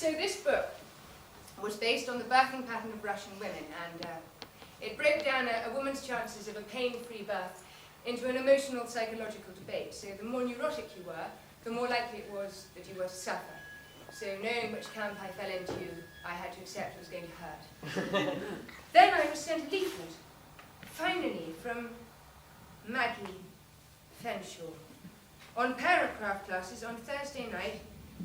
So this book was based on the birthing pattern of Russian women, and it broke down a woman's chances of a pain-free birth into an emotional psychological debate. So the more neurotic you were, the more likely it was that you were to suffer. So knowing which camp I fell into, I had to accept it was going to hurt. Then I was sent a leaflet, finally, from Maggie Fenshaw, on parent-craft classes on Thursday night,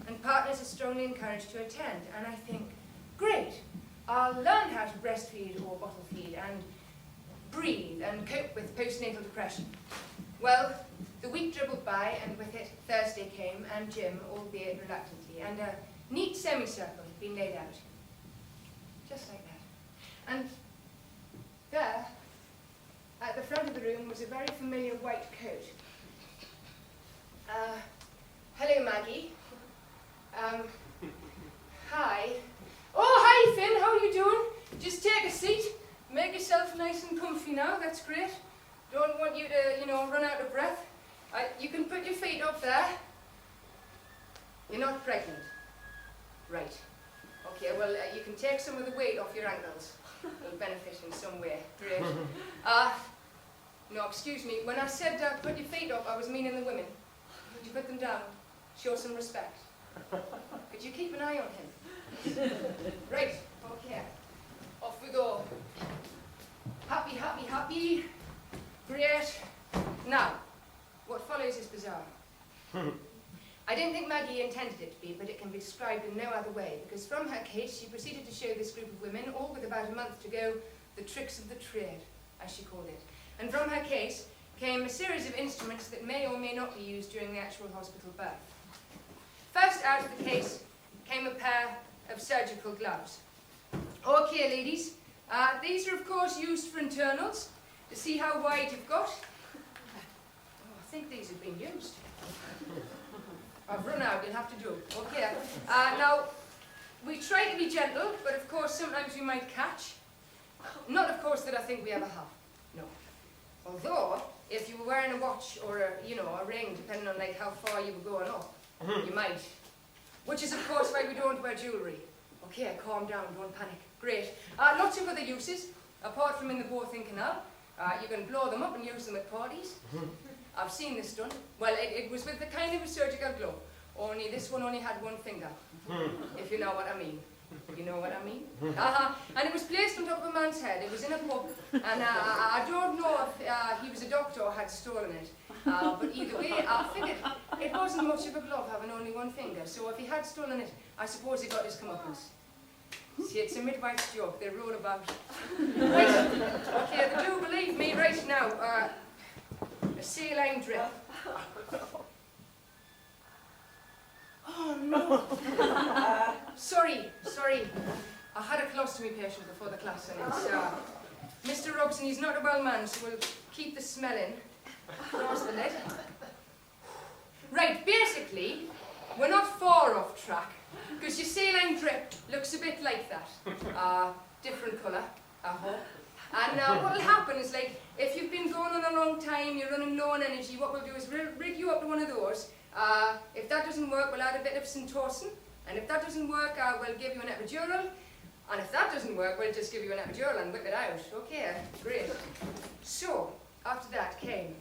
and partners are strongly encouraged to attend. And I think, great, I'll learn how to breastfeed or bottle feed and breathe and cope with postnatal depression. Well, the week dribbled by, and with it Thursday came, and Jim, albeit reluctantly, and a neat semicircle had been laid out. Just like that. And there, at the front of the room, was a very familiar white coat. Hello, Maggie. Hi. Oh, hi, Finn, how are you doing? Just take a seat. Make yourself nice and comfy now, that's great. Don't want you to, run out of breath. You can put your feet up there. You're not pregnant. Right. Okay, well, you can take some of the weight off your ankles. It'll benefit in some way. Great. No, excuse me. When I said put your feet up, I was meaning the women. Could you put them down? Show some respect. Could you keep an eye on him? Right. Okay. Off we go. Happy, happy, happy. Great. Now, what follows is bizarre. I don't think Maggie intended it to be, but it can be described in no other way, because from her case, she proceeded to show this group of women, all with about a month to go, the tricks of the trade, as she called it. And from her case came a series of instruments that may or may not be used during the actual hospital birth. First out of the case came a pair of surgical gloves. Okay, ladies, these are of course used for internals, to see how wide you've got. Oh, I think these have been used. I've run out, you'll have to do. Okay. Now, we try to be gentle, but of course sometimes we might catch. Not of course that I think we ever have. No. Although, if you were wearing a watch or a ring, depending on like how far you were going up, you might. Which is of course why we don't wear jewellery. Okay, calm down, don't panic. Great. Lots of other uses, apart from in the Bothing Canal. You can blow them up and use them at parties. I've seen this done. Well, it was with the kind of a surgical glove, only this one only had one finger, if you know what I mean. You know what I mean? And it was placed on top of a man's head. It was in a pub, and I don't know if he was a doctor or had stolen it. But either way, I figured it wasn't much of a glove having only one finger, so if he had stolen it, I suppose he got his comeuppance. See, it's a midwife's job. They roll about. Right. Okay, they do believe me right now. A saline drip. Oh, no. Sorry. I had a colostomy patient before the class, and it's Mr. Robson. He's not a well man, so we'll keep the smell in. Close the lid. Right, basically, we're not far off track, because your saline drip looks a bit like that. Different colour, I hope. And what will happen is, like, if you've been going on a long time, you're running low on energy, what we'll do is rig you up to one of those. If that doesn't work, we'll add a bit of Syntocin. And if that doesn't work, we'll give you an epidural. And if that doesn't work, we'll just give you an epidural and whip it out. Okay, great. So, after that came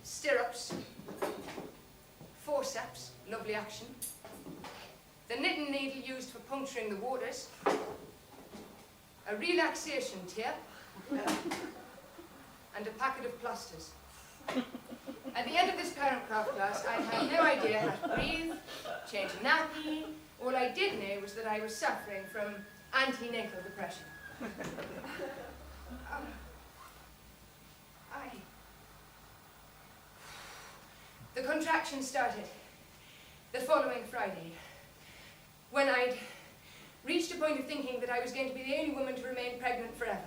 stirrups, forceps, lovely action, the knitting needle used for puncturing the waters, a relaxation tape, and a packet of plasters. At the end of this parent-craft class, I had no idea how to breathe, change a nappy. All I did know was that I was suffering from antenatal depression. The contraction started the following Friday, when I'd reached a point of thinking that I was going to be the only woman to remain pregnant forever.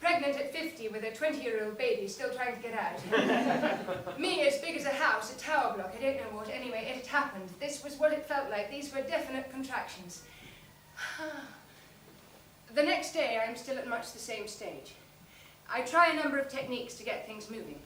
Pregnant at 50 with a 20-year-old baby still trying to get out. Me as big as a house, a tower block, I don't know what. Anyway, it had happened. This was what it felt like. These were definite contractions. The next day, I'm still at much the same stage. I try a number of techniques to get things moving.